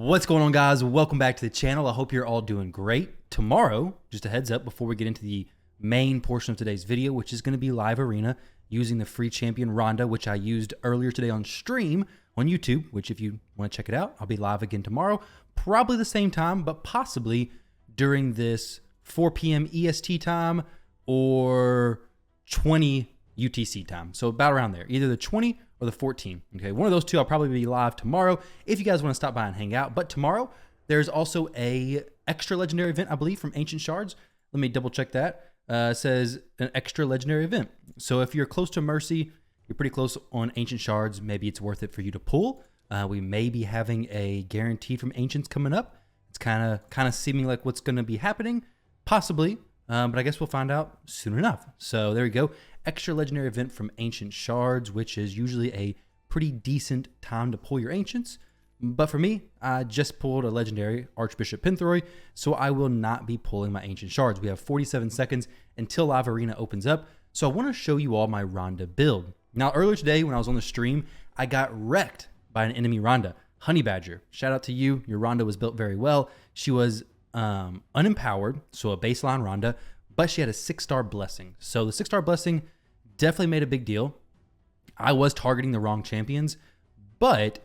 What's going on, guys? Welcome back to the channel. I hope you're all doing great. Tomorrow, just a heads up before we get into the main portion of today's video, which is going to be live arena using the free champion Ronda, which I used earlier today on stream on YouTube, which if you want to check it out, I'll be live again tomorrow, probably the same time, but possibly during this 4 p.m. EST time or 20 UTC time. So about around there, either the 20 or the 14. Okay, one of those two I'll probably be live tomorrow if you guys want to stop by and hang out. But tomorrow there's also a extra legendary event, I believe, from Ancient Shards. Let me double check that. It says an extra legendary event. So if you're close to Mercy, you're pretty close on Ancient Shards, maybe it's worth it for you to pull. We may be having a guaranteed from Ancients coming up. It's kind of seeming like what's going to be happening, possibly. But I guess we'll find out soon enough. So there we go. Extra legendary event from Ancient Shards, which is usually a pretty decent time to pull your Ancients. But for me, I just pulled a legendary Archbishop Pinthroy, so I will not be pulling my Ancient Shards. We have 47 seconds until Live Arena opens up. So I want to show you all my Ronda build. Now, earlier today when I was on the stream, I got wrecked by an enemy Ronda. Honey Badger, shout out to you. Your Ronda was built very well. She was unempowered, so a baseline Ronda, but she had a 6-star blessing. So the 6-star blessing definitely made a big deal. I was targeting the wrong champions, but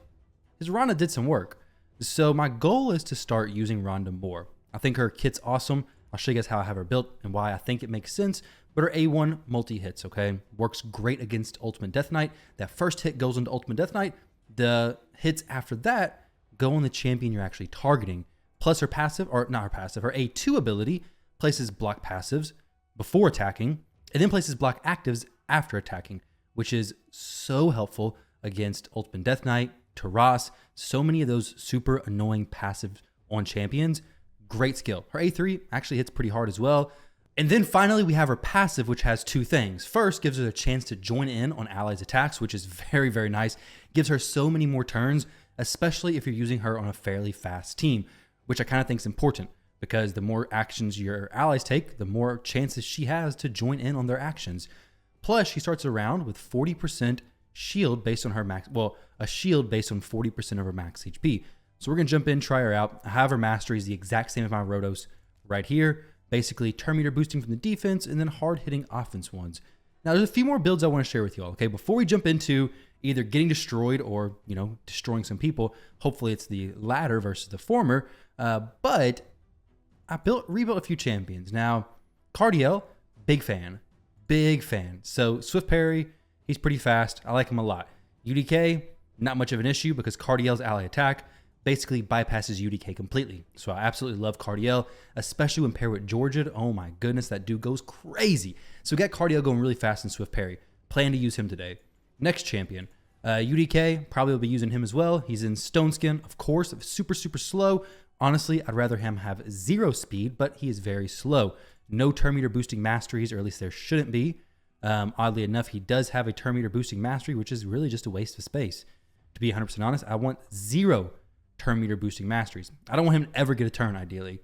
his Ronda did some work. So my goal is to start using Ronda more. I think her kit's awesome. I'll show you guys how I have her built and why I think it makes sense. But her A1 multi-hits, okay? Works great against Ultimate Deathknight. That first hit goes into Ultimate Deathknight. The hits after that go on the champion you're actually targeting. Plus her passive, or not her passive, her A2 ability places block passives before attacking, and then places block actives after attacking, which is so helpful against Ultimate Deathknight, Taras, so many of those super annoying passives on champions. Great skill. Her A3 actually hits pretty hard as well. And then finally, we have her passive, which has two things. First, gives her a chance to join in on allies' attacks, which is very, very nice. Gives her so many more turns, especially if you're using her on a fairly fast team, which I kind of think is important because the more actions your allies take, the more chances she has to join in on their actions. Plus, she starts a round with 40% shield based on her max, well, a shield based on 40% of her max HP. So we're going to jump in, try her out. I have her mastery is the exact same as my Rotos right here. Basically, turn meter boosting from the defense and then hard-hitting offense ones. Now, there's a few more builds I want to share with you all, okay? Before we jump into either getting destroyed or, you know, destroying some people, hopefully it's the latter versus the former, but I rebuilt a few champions. Now, Cardiel, big fan. So Swift Parry, he's pretty fast. I like him a lot. UDK, not much of an issue because Cardiel's ally attack basically bypasses UDK completely. So I absolutely love Cardiel, especially when paired with Georgia. Oh my goodness, that dude goes crazy. So we got Cardiel going really fast in Swift Parry. Plan to use him today. Next champion, UDK, probably will be using him as well. He's in Stone Skin, of course, super slow. Honestly, I'd rather him have 0 speed, but he is very slow. No turn meter boosting masteries, or at least there shouldn't be. Oddly enough, he does have a turn meter boosting mastery, which is really just a waste of space. To be 100% honest, I want 0 turn meter boosting masteries. I don't want him to ever get a turn, ideally.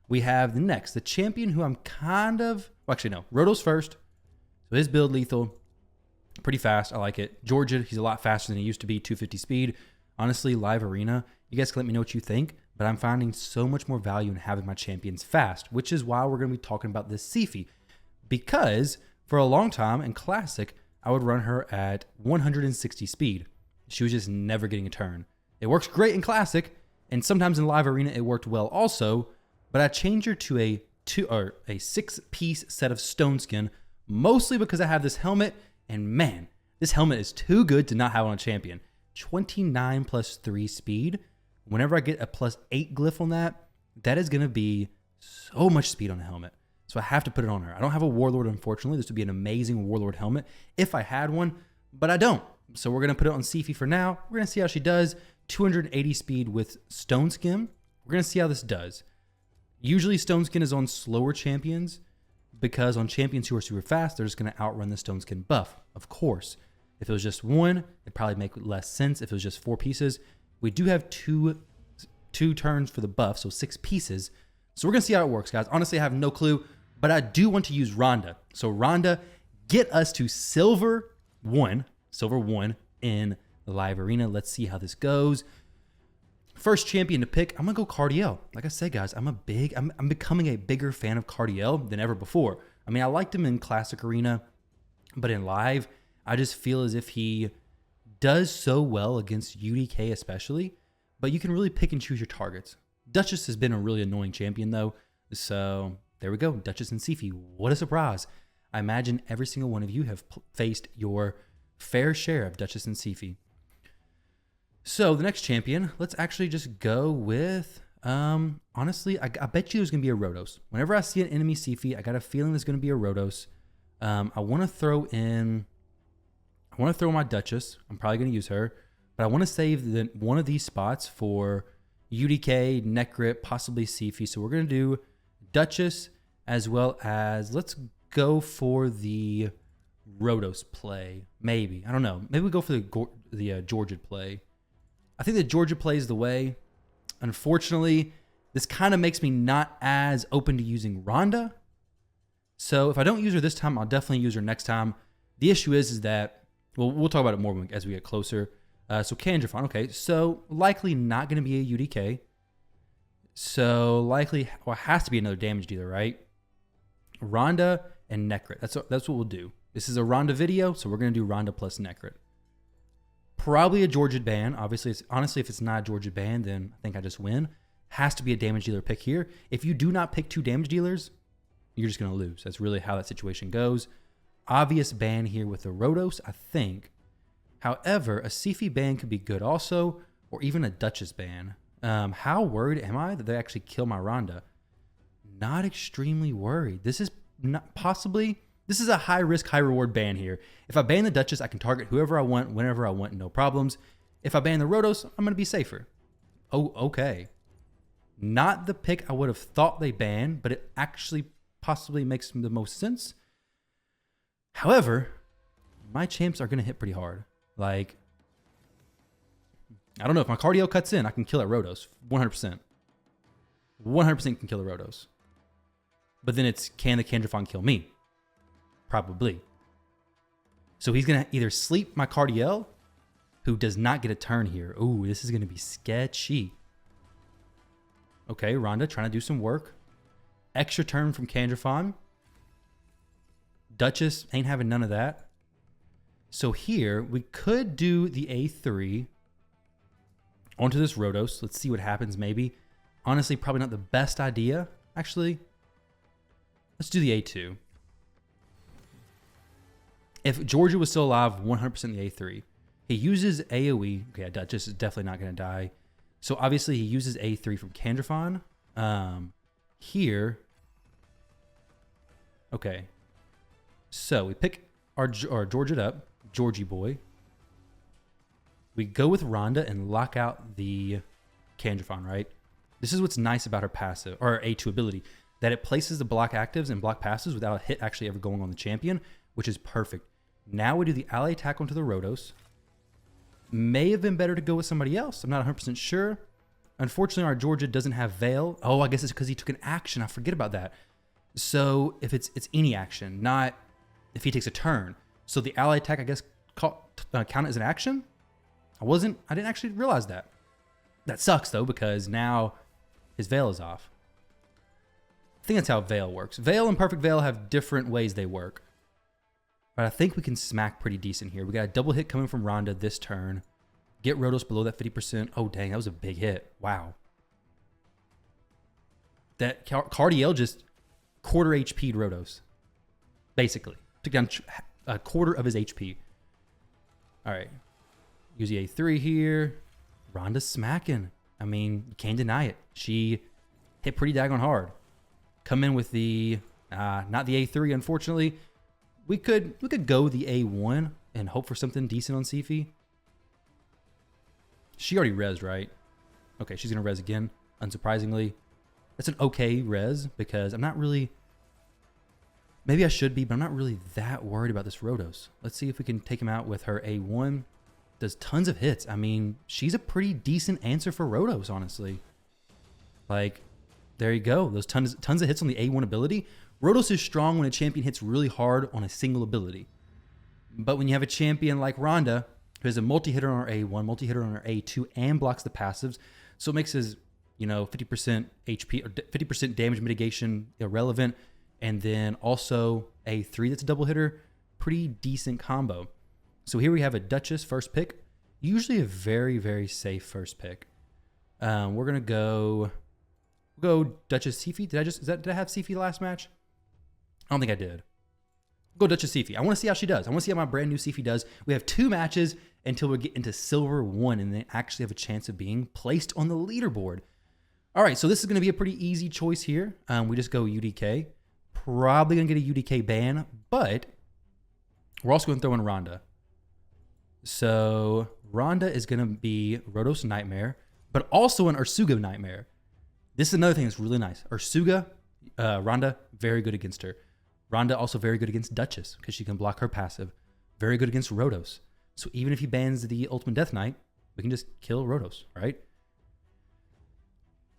We have the champion who I'm well, actually no, Rotos first. So his build lethal, pretty fast. I like it. Georgia, he's a lot faster than he used to be, 250 speed. Honestly, live arena, you guys can let me know what you think, but I'm finding so much more value in having my champions fast, which is why we're going to be talking about this Sifi. Because for a long time in Classic, I would run her at 160 speed. She was just never getting a turn. It works great in Classic, and sometimes in Live Arena it worked well also, but I changed her to a 6-piece set of Stone Skin, mostly because I have this helmet, and man, this helmet is too good to not have on a champion. 29 plus 3 speed. Whenever I get a plus 8 glyph on that, that is going to be so much speed on the helmet. So I have to put it on her. I don't have a Warlord, unfortunately. This would be an amazing Warlord helmet if I had one, but I don't. So we're going to put it on Sifi for now. We're going to see how she does. 280 speed with Stone Skin. We're going to see how this does. Usually Stone Skin is on slower champions because on champions who are super fast, they're just going to outrun the Stone Skin buff, of course. If it was just one, it'd probably make less sense. If it was just 4 pieces, we do have two turns for the buff, so 6 pieces. So we're going to see how it works, guys. Honestly, I have no clue, but I do want to use Ronda. So Ronda, get us to silver 1 in the live arena. Let's see how this goes. first champion to pick, I'm going to go Cardiel. Like I said, guys, I'm becoming a bigger fan of Cardiel than ever before. I mean, I liked him in Classic Arena, but in live, I just feel as if he does so well against UDK especially, but you can really pick and choose your targets. Duchess has been a really annoying champion though, so there we go, Duchess and Sifi. What a surprise. I imagine every single one of you have faced your fair share of Duchess and Sifi. So the next champion, let's actually just go with, honestly, I bet you there's going to be a Rotos. Whenever I see an enemy Sifi, I got a feeling there's going to be a Rotos. I want to throw my Duchess. I'm probably going to use her, but I want to save one of these spots for UDK, Necrit, possibly Sifi. So we're going to do Duchess as well as, let's go for the Rotos play. Maybe. I don't know. Maybe we go for the Georgia play. I think the Georgia play is the way. Unfortunately, this kind of makes me not as open to using Ronda. So if I don't use her this time, I'll definitely use her next time. The issue is that, well, we'll talk about it more as we get closer. So Kandrafon, okay. So likely not going to be a UDK. So likely, well, it has to be another damage dealer, right? Ronda and Necrit. That's what we'll do. This is a Ronda video, so we're going to do Ronda plus Necrit. Probably a Georgia ban. Obviously, honestly, if it's not a Georgia ban, then I think I just win. Has to be a damage dealer pick here. If you do not pick 2 damage dealers, you're just going to lose. That's really how that situation goes. Obvious ban here with the Rotos, I think. However, a Sifi ban could be good also, or even a Duchess ban. How worried am I that they actually kill my Ronda? Not extremely worried. This is a high risk, high reward ban here. If I ban the Duchess, I can target whoever I want, whenever I want, no problems. If I ban the Rotos, I'm going to be safer. Oh, okay. Not the pick I would have thought they banned, but it actually possibly makes the most sense. However, my champs are going to hit pretty hard. Like, I don't know. If my Cardio cuts in, I can kill at Rotos. 100%. 100% can kill the Rotos. But then it's, can the Kandrafon kill me? Probably. So he's going to either sleep my Cardiel, who does not get a turn here. Ooh, this is going to be sketchy. Okay, Ronda trying to do some work. Extra turn from Kandrafon. Duchess ain't having none of that. So here, we could do the A3 onto this Rotos. Let's see what happens maybe. Honestly, probably not the best idea. Actually, let's do the A2. If Georgia was still alive, 100% the A3. He uses AoE. Okay, Duchess is definitely not going to die. So obviously he uses A3 from Kandrafon. Here. Okay. So we pick our Georgia up. Georgie boy. We go with Ronda and lock out the Kandrafon, right? This is what's nice about her passive, or her A2 ability, that it places the block actives and block passes without a hit actually ever going on the champion, which is perfect. Now we do the ally attack onto the Rotos. May have been better to go with somebody else. I'm not 100% sure. Unfortunately, our Georgia doesn't have Veil. Oh, I guess it's because he took an action. I forget about that. So if it's any action, not if he takes a turn. So the ally attack, I guess, count as an action? I didn't actually realize that. That sucks, though, because now his Veil is off. I think that's how Veil works. Veil and Perfect Veil have different ways they work. But I think we can smack pretty decent here. We got a double hit coming from Ronda this turn. Get Rotos below that 50%. Oh, dang, that was a big hit. Wow. That Cardiel just quarter HP'd Rotos. Basically. Took down a quarter of his HP. All right. Use the A3 here. Ronda's smacking. I mean, you can't deny it. She hit pretty daggone hard. Come in with the, not the A3, unfortunately. We could go the A1 and hope for something decent on Sifi. She already rezzed, right? Okay, she's going to res again, unsurprisingly. That's an okay res because I'm not really... Maybe I should be, but I'm not really that worried about this Rotos. Let's see if we can take him out with her A1. Does tons of hits. I mean, she's a pretty decent answer for Rotos, honestly. Like, there you go. Those tons of hits on the A1 ability. Rotos is strong when a champion hits really hard on a single ability. But when you have a champion like Ronda, who has a multi-hitter on her A1, multi-hitter on her A2, and blocks the passives, So it makes his, 50% HP or 50% damage mitigation irrelevant. And then also a 3 that's a double hitter. Pretty decent combo. So here we have a Duchess first pick. Usually a very, very safe first pick. We're going to go Duchess Sifi. Did I have Sifi last match? I don't think I did. Go Duchess Sifi. I want to see how she does. I want to see how my brand new Sifi does. We have 2 matches until we get into Silver 1 and they actually have a chance of being placed on the leaderboard. All right, so this is going to be a pretty easy choice here. We just go UDK. Probably going to get a UDK ban, but we're also going to throw in Ronda. So Ronda is going to be Rotos Nightmare, but also an Ursuga Nightmare. This is another thing that's really nice. Ursuga, Ronda, very good against her. Ronda also very good against Duchess because she can block her passive. Very good against Rotos. So even if he bans the Ultimate Deathknight, we can just kill Rotos, right?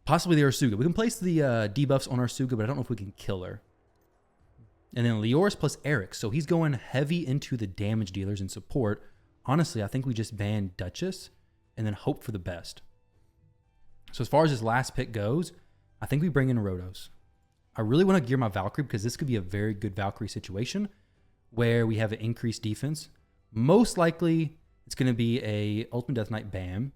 Possibly the Ursuga. We can place the debuffs on Ursuga, but I don't know if we can kill her. And then Leoris plus Eric. So he's going heavy into the damage dealers and support. Honestly, I think we just ban Duchess and then hope for the best. So as far as this last pick goes, I think we bring in Rotos. I really want to gear my Valkyrie because this could be a very good Valkyrie situation where we have an increased defense. Most likely, it's going to be a Ultimate Deathknight ban.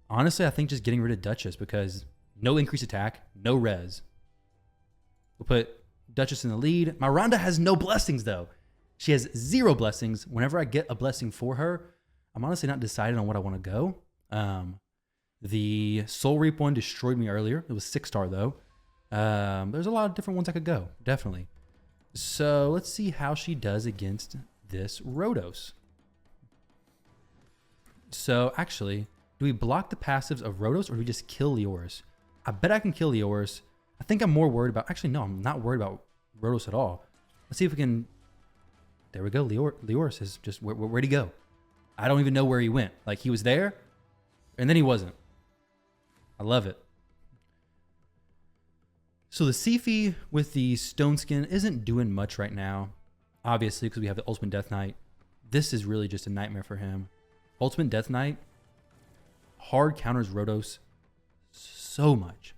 Honestly, I think just getting rid of Duchess because no increased attack, no res. We'll put Duchess in the lead. My Ronda has no blessings, though. She has 0 blessings. Whenever I get a blessing for her, I'm honestly not decided on what I want to go. The Soul Reap one destroyed me earlier. It was 6-star, though. There's a lot of different ones I could go, definitely. So let's see how she does against this Rotos. So actually, do we block the passives of Rotos or do we just kill Leoris? I bet I can kill Leoris. I think I'm more worried about... Actually, no, I'm not worried about Rotos at all. Let's see if we can... There we go. Leoris is just... Where'd he go? I don't even know where he went. Like, he was there, and then he wasn't. I love it. So the Sifi with the Stone Skin isn't doing much right now. Obviously, because we have the Ultimate Deathknight. This is really just a nightmare for him. Ultimate Deathknight hard counters Rotos so much.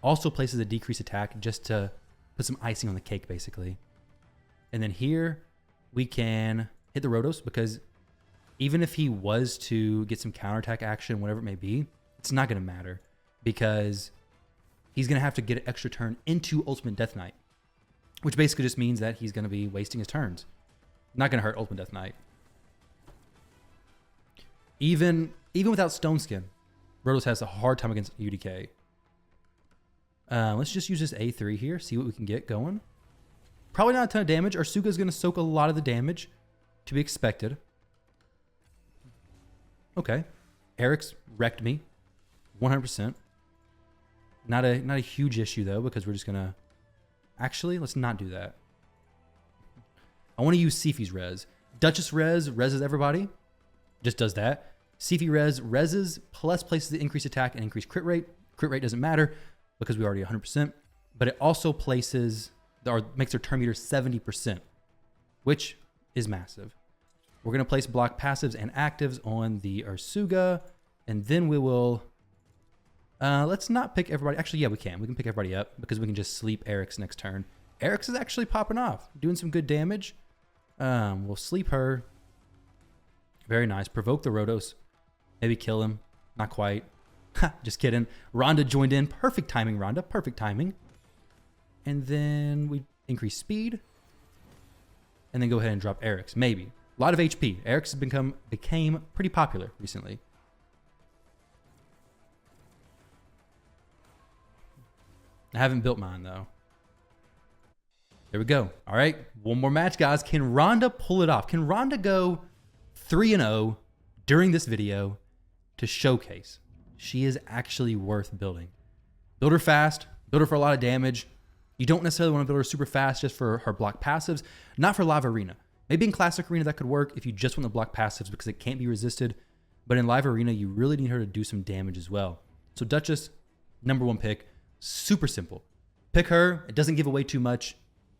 Also places a decreased attack just to put some icing on the cake, basically. And then here we can hit the Rotos because even if he was to get some counterattack action, whatever it may be, it's not going to matter because he's going to have to get an extra turn into Ultimate Deathknight, which basically just means that he's going to be wasting his turns. Not going to hurt Ultimate Deathknight. Even without Stone Skin, Rotos has a hard time against UDK. Let's just use this A3 here, see what we can get going. Probably not a ton of damage. Ursuga is going to soak a lot of the damage to be expected. Okay. Eric's wrecked me 100%. Not a huge issue, though, because we're just going to... Actually, let's not do that. I want to use Sifi's res. Duchess reses everybody. Just does that. Sifi reses plus places the increased attack and increased crit rate. Crit rate doesn't matter because we already 100%. But it also places... or makes their turn meter 70%, which is massive. We're going to place block passives and actives on the Ursuga, and then we will... let's not pick everybody. Actually, yeah, we can. We can pick everybody up because we can just sleep Eric's next turn. Eric's is actually popping off, doing some good damage. We'll sleep her. Very nice. Provoke the Rotos. Maybe kill him. Not quite. Just kidding. Ronda joined in. Perfect timing, Ronda. Perfect timing. And then we increase speed. And then go ahead and drop Eric's. Maybe. A lot of HP. Eric's has became pretty popular recently. I haven't built mine, though. There we go. All right. One more match, guys. Can Ronda pull it off? Can Ronda go 3-0 during this video to showcase she is actually worth building? Build her fast. Build her for a lot of damage. You don't necessarily want to build her super fast just for her block passives. Not for Live Arena. Maybe in Classic Arena that could work if you just want the block passives because it can't be resisted. But in Live Arena, you really need her to do some damage as well. So Duchess, #1 pick. Super simple. Pick her. It doesn't give away too much.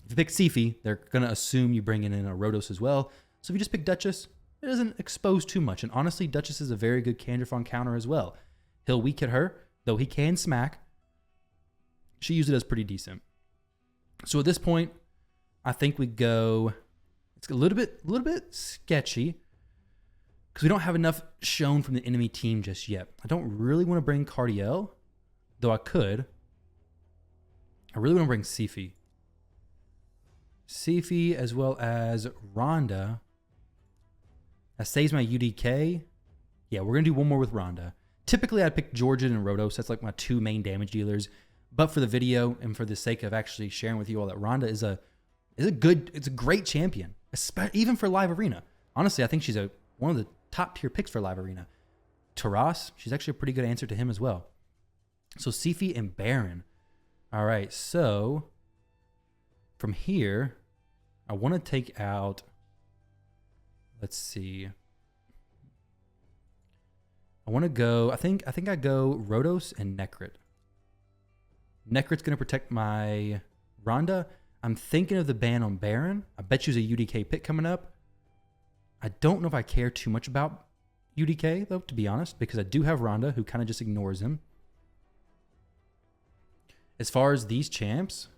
If you pick Sifi, they're going to assume you bring in a Rotos as well. So if you just pick Duchess, it doesn't expose too much. And honestly, Duchess is a very good Candrafon counter as well. He'll weak hit her, though he can smack. She usually does pretty decent. So at this point, I think we go. It's a little bit sketchy because we don't have enough shown from the enemy team just yet. I don't really want to bring Cardiel, though I could. I really want to bring Sifi. Sifi as well as Ronda. That saves my UDK. Yeah, we're going to do one more with Ronda. Typically, I'd pick Georgian and Rotos. That's like my two main damage dealers. But for the video and for the sake of actually sharing with you all that Ronda is a great champion, even for Live Arena. Honestly, I think she's one of the top tier picks for Live Arena. Taras, she's actually a pretty good answer to him as well. So Sifi and Baron. All right, so from here, I want to take out, let's see. I want to go, I think I go Rotos and Necrit. Necrit's going to protect my Ronda. I'm thinking of the ban on Baron. I bet you there's a UDK pick coming up. I don't know if I care too much about UDK, though, to be honest, because I do have Ronda, who kind of just ignores him. As far as these champs,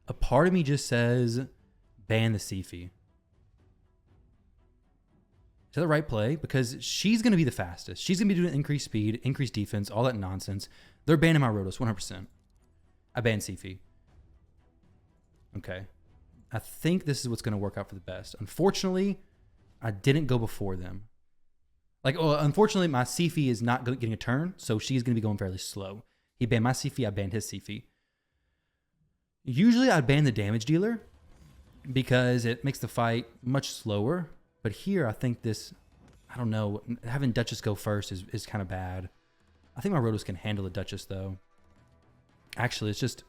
a part of me just says ban the Sifi. Is that the right play? Because she's going to be the fastest. She's going to be doing increased speed, increased defense, all that nonsense. They're banning my Rotos 100%. I banned Sifi. Okay. I think this is what's going to work out for the best. Unfortunately, I didn't go before them. Unfortunately, my Sifi is not getting a turn, so she's going to be going fairly slow. He banned my Sifi, I banned his Sifi. Usually, I'd ban the damage dealer because it makes the fight much slower. But here, I think this, I don't know, having Duchess go first is kind of bad. I think my Rotos can handle the Duchess, though. Actually, it's just,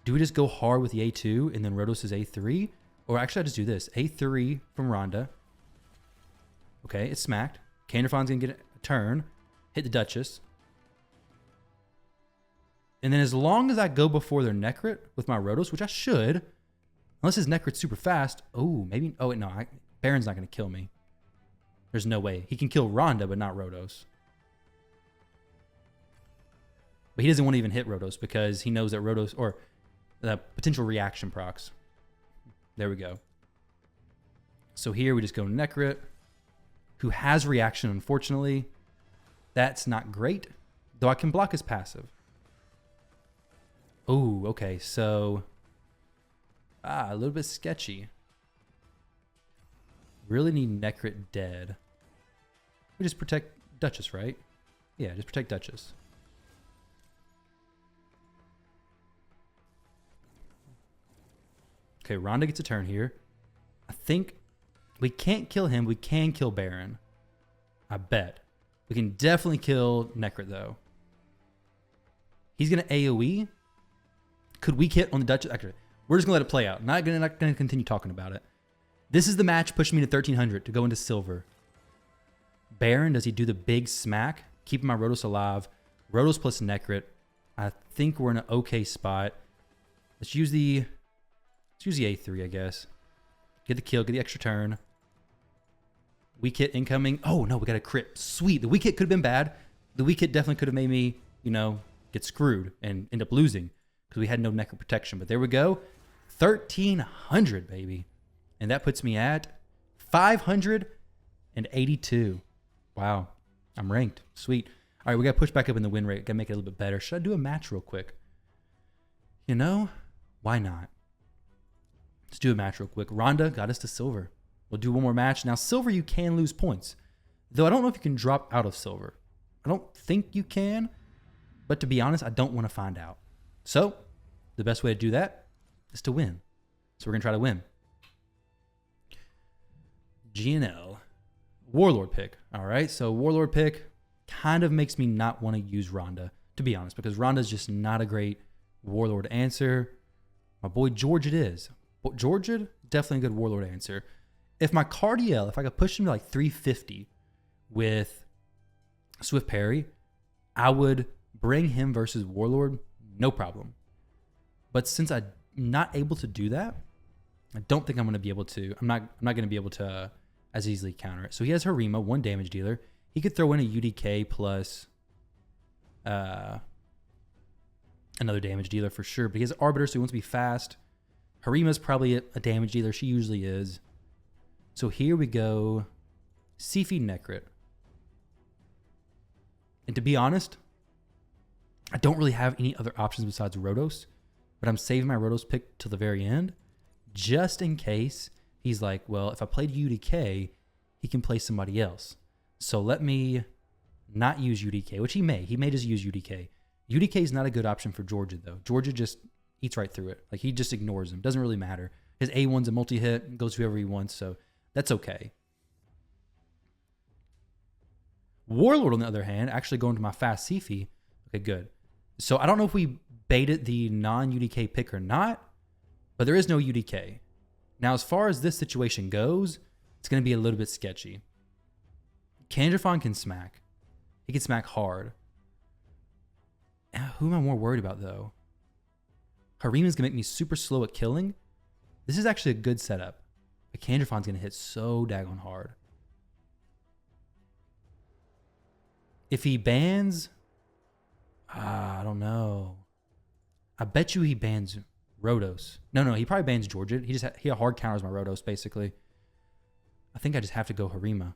do we just go hard with the A2 and then Rotos is A3? Or actually, I just do this. A3 from Ronda. Okay, it's smacked. Kanderfon's going to get a turn. Hit the Duchess. And then as long as I go before their Necrit with my Rotos, which I should, unless his Necrit's super fast. Oh, maybe. Oh, wait, no. Baron's not going to kill me. There's no way. He can kill Ronda, but not Rotos. But he doesn't want to even hit Rotos because he knows that Rotos, or the potential reaction procs. There we go. So here we just go Necrit, who has reaction, unfortunately. That's not great, though I can block his passive. Oh, okay, so a little bit sketchy. Really need Necrit dead. We just protect Duchess, right? Yeah, just protect Duchess. Okay, Ronda gets a turn here. I think we can't kill him. We can kill Baron. I bet. We can definitely kill Necrit, though. He's going to AoE. Could we hit on the Duchess? Actually, we're just going to let it play out. Not going to continue talking about it. This is the match pushing me to 1300 to go into silver. Baron, does he do the big smack? Keeping my Rotos alive. Rotos plus Necrit. I think we're in an okay spot. Let's use the A3, I guess. Get the kill, get the extra turn. Weak hit incoming. Oh, no, we got a crit. Sweet. The weak hit could have been bad. The weak hit definitely could have made me, get screwed and end up losing because we had no Necrit protection. But there we go. 1300, baby. And that puts me at 582. Wow. I'm ranked. Sweet. All right, we got to push back up in the win rate. Got to make it a little bit better. Should I do a match real quick? Why not? Let's do a match real quick. Ronda got us to silver. We'll do one more match. Now, silver, you can lose points. Though I don't know if you can drop out of silver. I don't think you can. But to be honest, I don't want to find out. So, the best way to do that is to win. So we're going to try to win. GNL. Warlord pick. All right, so Warlord pick kind of makes me not want to use Ronda, to be honest, because Ronda's just not a great Warlord answer. My boy George it is. George, definitely a good Warlord answer. If my Cardiel, if I could push him to like 350 with Swift Parry, I would bring him versus Warlord, no problem. But since I'm not able to do that, I don't think I'm going to be able to. I'm not going to be able to as easily counter it. So he has Harima, one damage dealer. He could throw in a UDK plus another damage dealer for sure, but he has Arbiter, so he wants to be fast. Harima's probably a damage dealer. She usually is. So here we go. Siphi Necrit. And to be honest, I don't really have any other options besides Rotos, but I'm saving my Rotos pick till the very end, just in case he's like, well, if I played UDK, he can play somebody else. So let me not use UDK, which he may. He may just use UDK. UDK is not a good option for Georgia, though. Georgia just eats right through it. Like, he just ignores him. Doesn't really matter. His A1's a multi-hit, goes whoever he wants, so that's okay. Warlord, on the other hand, actually going to my fast Siphi. Okay, good. So I don't know if we baited the non-UDK pick or not, but there is no UDK. Now, as far as this situation goes, it's going to be a little bit sketchy. Kandrafon can smack. He can smack hard. Who am I more worried about, though? Harima's going to make me super slow at killing. This is actually a good setup. But Kandrafon's going to hit so daggone hard. If he bans... I don't know. I bet you he bans Rotos. No, he probably bans Georgia. He hard counters my Rotos, basically. I think I just have to go Harima.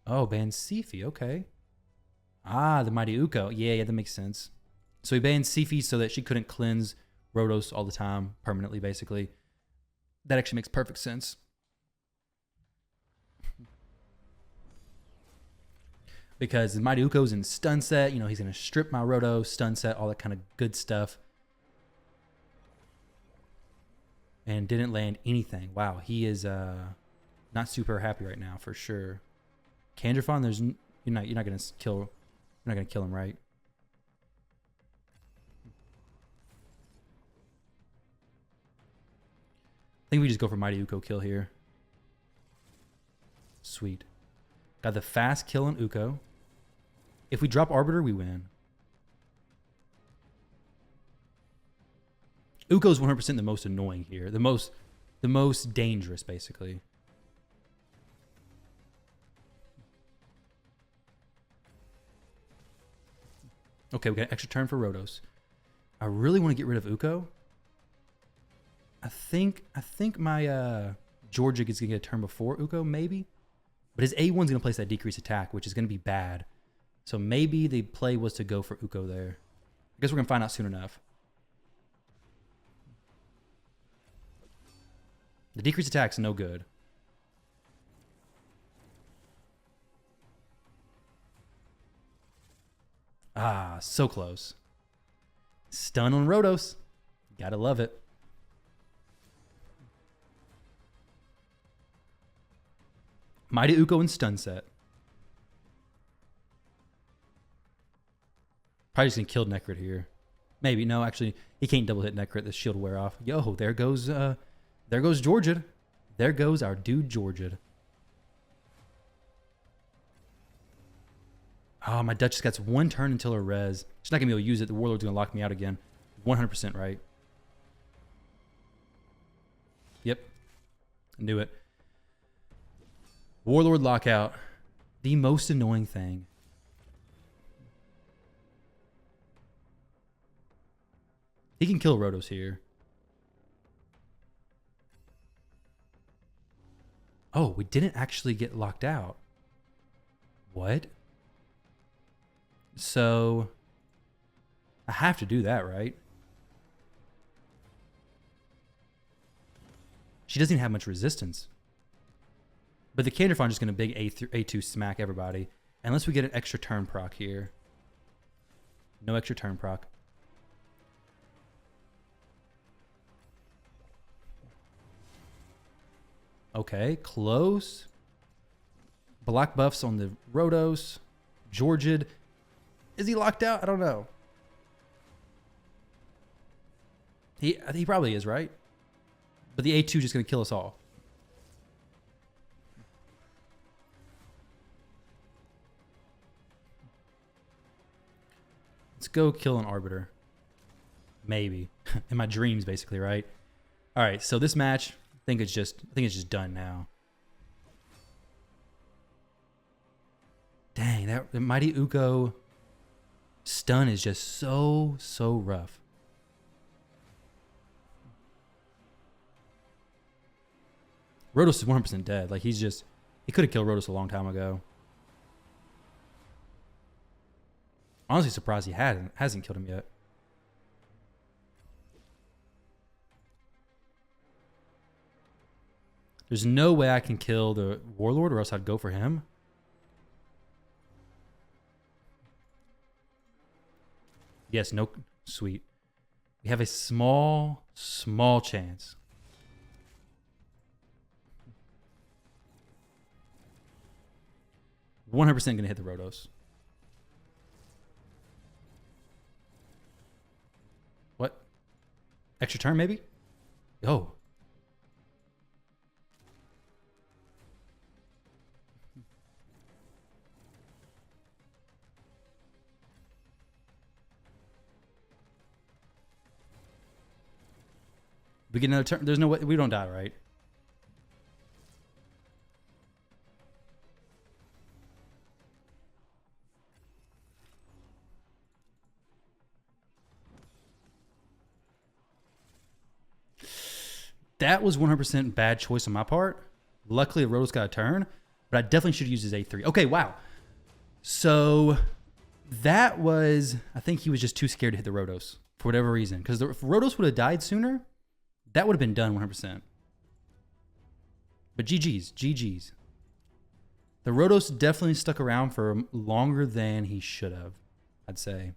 Oh, bans Siphi. Okay. The Mighty Uko. Yeah, that makes sense. So he banned Siphi so that she couldn't cleanse Rotos all the time, permanently, basically. That actually makes perfect sense. Because the Mighty Uko's in stun set, he's going to strip my Rotos, stun set, all that kind of good stuff. And didn't land anything. Wow, he is not super happy right now, for sure. Kandrafon, you're not going to kill him, right? I think we just go for Mighty Uko kill here. Sweet. Got the fast kill on Uko. If we drop Arbiter, we win. Uko's 100% the most annoying here. The most dangerous, basically. Okay, we got an extra turn for Rotos. I really want to get rid of Uko. I think my Georgia is going to get a turn before Uko, maybe. But his A1's going to place that decreased attack, which is going to be bad. So maybe the play was to go for Uko there. I guess we're going to find out soon enough. The decreased attack's no good. So close. Stun on Rotos. Gotta love it. Mighty Uko and stun set. Probably just gonna kill Necrit here. Maybe. No, actually, he can't double hit Necrit. The shield will wear off. Yo, there goes Georgia. There goes our dude Georgia. Oh, my Duchess got one turn until her res. She's not going to be able to use it. The Warlord's going to lock me out again. 100% right. Yep. I knew it. Warlord lockout. The most annoying thing. He can kill Rotos here. Oh, we didn't actually get locked out. What? So, I have to do that, right? She doesn't even have much resistance. But the Kandrafon just going to big A2 smack everybody. Unless we get an extra turn proc here. No extra turn proc. Okay, close. Black buffs on the Rotos. Georgid. Is he locked out? I don't know. He probably is, right? But the A2 is just going to kill us all. Let's go kill an Arbiter. Maybe. In my dreams, basically, right? All right, so this match, I think it's just done now. Dang, that the Mighty Uko stun is just so rough. Rotos is 100% dead. Like, he could have killed Rotos a long time ago. Honestly surprised he hasn't killed him yet. There's no way I can kill the Warlord or else I'd go for him. Yes, no, sweet. We have a small chance. "100% gonna hit the Rotos." What? Extra turn maybe? Oh. We get another turn. There's no way. We don't die, right? That was 100% bad choice on my part. Luckily, Rotos got a turn, but I definitely should use his A3. Okay, wow. So that was, I think he was just too scared to hit the Rotos for whatever reason. Because if Rotos would have died sooner, that would have been done 100%. But GG's. The Rotos definitely stuck around for longer than he should have, I'd say.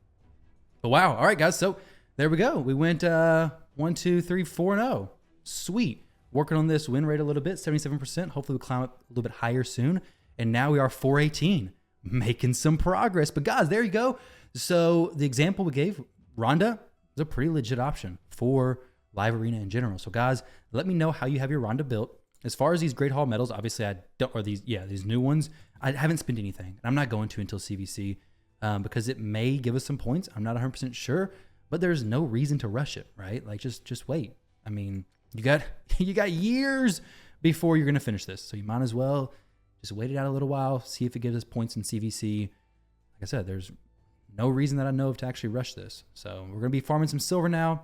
But wow. All right, guys. So there we go. We went 1, 2, 3, 4, and 0. Sweet. Working on this win rate a little bit, 77%. Hopefully we'll climb up a little bit higher soon. And now we are 418, making some progress. But guys, there you go. So the example we gave, Ronda, is a pretty legit option for live arena in general. So guys, let me know how you have your Ronda built. As far as these Great Hall medals, obviously I don't, or these new ones, I haven't spent anything. And I'm not going to until CVC because it may give us some points. I'm not 100% sure, but there's no reason to rush it, right? Like just wait. I mean, you got years before you're going to finish this. So you might as well just wait it out a little while, see if it gives us points in CVC. Like I said, there's no reason that I know of to actually rush this. So we're going to be farming some silver now.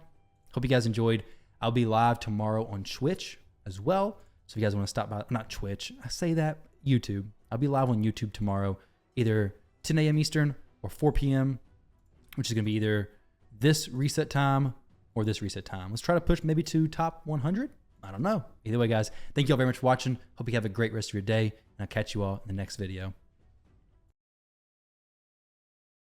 Hope you guys enjoyed. I'll be live tomorrow on Twitch as well. So if you guys want to stop by, not Twitch, I say that, YouTube. I'll be live on YouTube tomorrow, either 10 a.m. Eastern or 4 p.m., which is going to be either this reset time or this reset time. Let's try to push maybe to top 100. I don't know. Either way, guys, thank you all very much for watching. Hope you have a great rest of your day, and I'll catch you all in the next video.